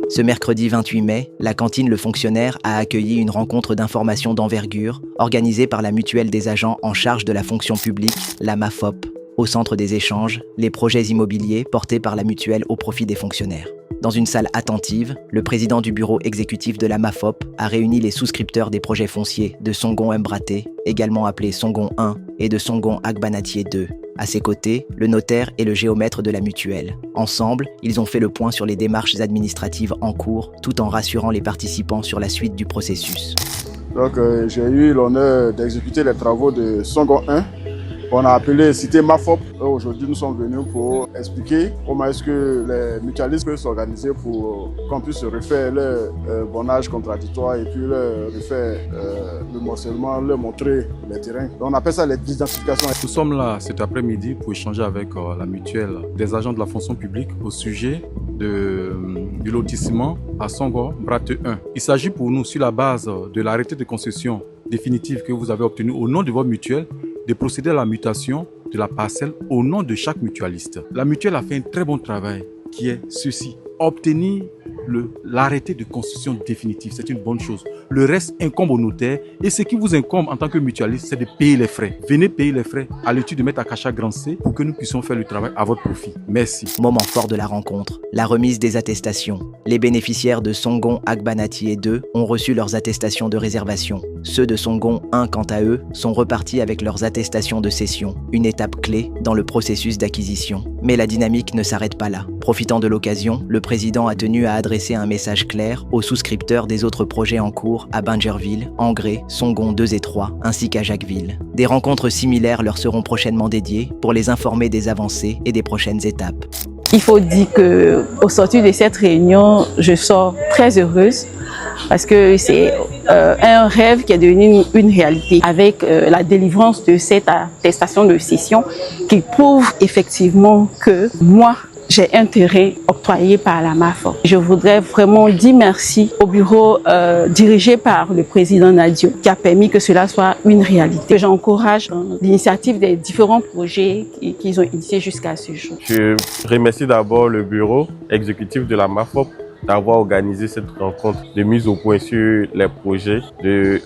Ce mercredi 28 mai, la cantine Le Fonctionnaire a accueilli une rencontre d'information d'envergure organisée par la mutuelle des agents en charge de la fonction publique, la MAFOP. Au centre des échanges, les projets immobiliers portés par la mutuelle au profit des fonctionnaires. Dans une salle attentive, le président du bureau exécutif de la MAFOP a réuni les souscripteurs des projets fonciers de Songon Mbraté, également appelé Songon 1, et de Songon Agbanatié 2. À ses côtés, le notaire et le géomètre de la mutuelle. Ensemble, ils ont fait le point sur les démarches administratives en cours, tout en rassurant les participants sur la suite du processus. Donc, j'ai eu l'honneur d'exécuter les travaux de Songon 1. On a appelé cité MAFOP. Aujourd'hui, nous sommes venus pour expliquer comment est-ce que les mutualistes peuvent s'organiser pour qu'on puisse refaire leur bornage contradictoire et puis leur refaire le morcellement, leur montrer les terrains. Donc, on appelle ça les identifications. Nous sommes là cet après-midi pour échanger avec la mutuelle des agents de la fonction publique au sujet du lotissement à Songon Mbraté 1. Il s'agit pour nous, sur la base de l'arrêté de concession définitive que vous avez obtenu au nom de votre mutuelle, de procéder à la mutation de la parcelle au nom de chaque mutualiste. La mutuelle a fait un très bon travail qui est ceci. Obtenir l'arrêté de concession définitive, c'est une bonne chose. Le reste incombe au notaire et ce qui vous incombe en tant que mutualiste, c'est de payer les frais. Venez payer les frais à l'étude de mettre à Cacha Grand C pour que nous puissions faire le travail à votre profit. Merci. Moment fort de la rencontre, la remise des attestations. Les bénéficiaires de Songon Agbanatié 2 ont reçu leurs attestations de réservation. Ceux de Songon 1, quant à eux, sont repartis avec leurs attestations de cession, une étape clé dans le processus d'acquisition. Mais la dynamique ne s'arrête pas là. Profitant de l'occasion, le président a tenu à adresser un message clair aux souscripteurs des autres projets en cours à Bingerville, Angré, Songon 2 et 3, ainsi qu'à Jacquesville. Des rencontres similaires leur seront prochainement dédiées pour les informer des avancées et des prochaines étapes. Il faut dire qu'au sortir de cette réunion, je sors très heureuse parce que c'est un rêve qui est devenu une réalité avec la délivrance de cette attestation de cession qui prouve effectivement que moi, j'ai un terrain octroyé par la MAFOP. Je voudrais vraiment dire merci au bureau dirigé par le président Nadio qui a permis que cela soit une réalité. J'encourage l'initiative des différents projets qu'ils ont initiés jusqu'à ce jour. Je remercie d'abord le bureau exécutif de la MAFOP d'avoir organisé cette rencontre de mise au point sur les projets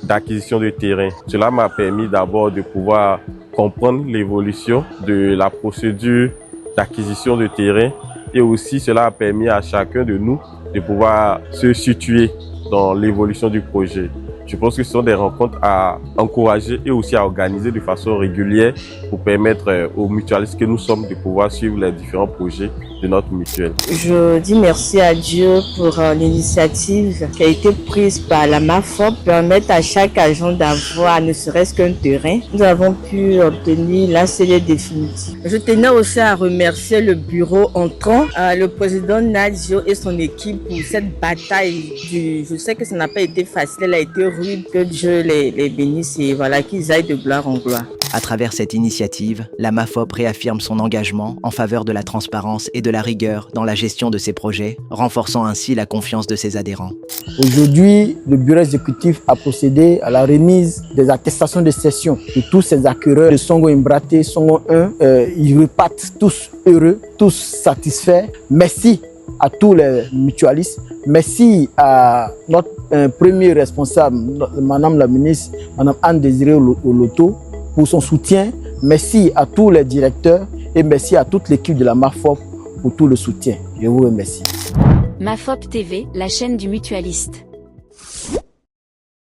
d'acquisition de terrain. Cela m'a permis d'abord de pouvoir comprendre l'évolution de la procédure d'acquisition de terrain et aussi cela a permis à chacun de nous de pouvoir se situer dans l'évolution du projet. Je pense que ce sont des rencontres à encourager et aussi à organiser de façon régulière pour permettre aux mutualistes que nous sommes de pouvoir suivre les différents projets de notre mutuelle. Je dis merci à Dieu pour l'initiative qui a été prise par la MAFOP, permettre à chaque agent d'avoir ne serait-ce qu'un terrain. Nous avons pu obtenir la scellé définitive. Je tenais aussi à remercier le bureau entrant, le président Nadio et son équipe pour cette bataille. Je sais que ça n'a pas été facile, elle a été rude, que Dieu les bénisse et voilà, qu'ils aillent de gloire en gloire. À travers cette initiative, la MAFOP réaffirme son engagement en faveur de la transparence et de la rigueur dans la gestion de ses projets, renforçant ainsi la confiance de ses adhérents. Aujourd'hui, le bureau exécutif a procédé à la remise des attestations de cession de tous ces acquéreurs de Songon Mbraté, Songon 1. Ils repartent tous heureux, tous satisfaits. Merci à tous les mutualistes. Merci à notre premier responsable, Madame la ministre, Madame Anne-Désirée Oloto, pour son soutien. Merci à tous les directeurs et merci à toute l'équipe de la MAFOP pour tout le soutien. Je vous remercie. MAFOP TV, la chaîne du mutualiste.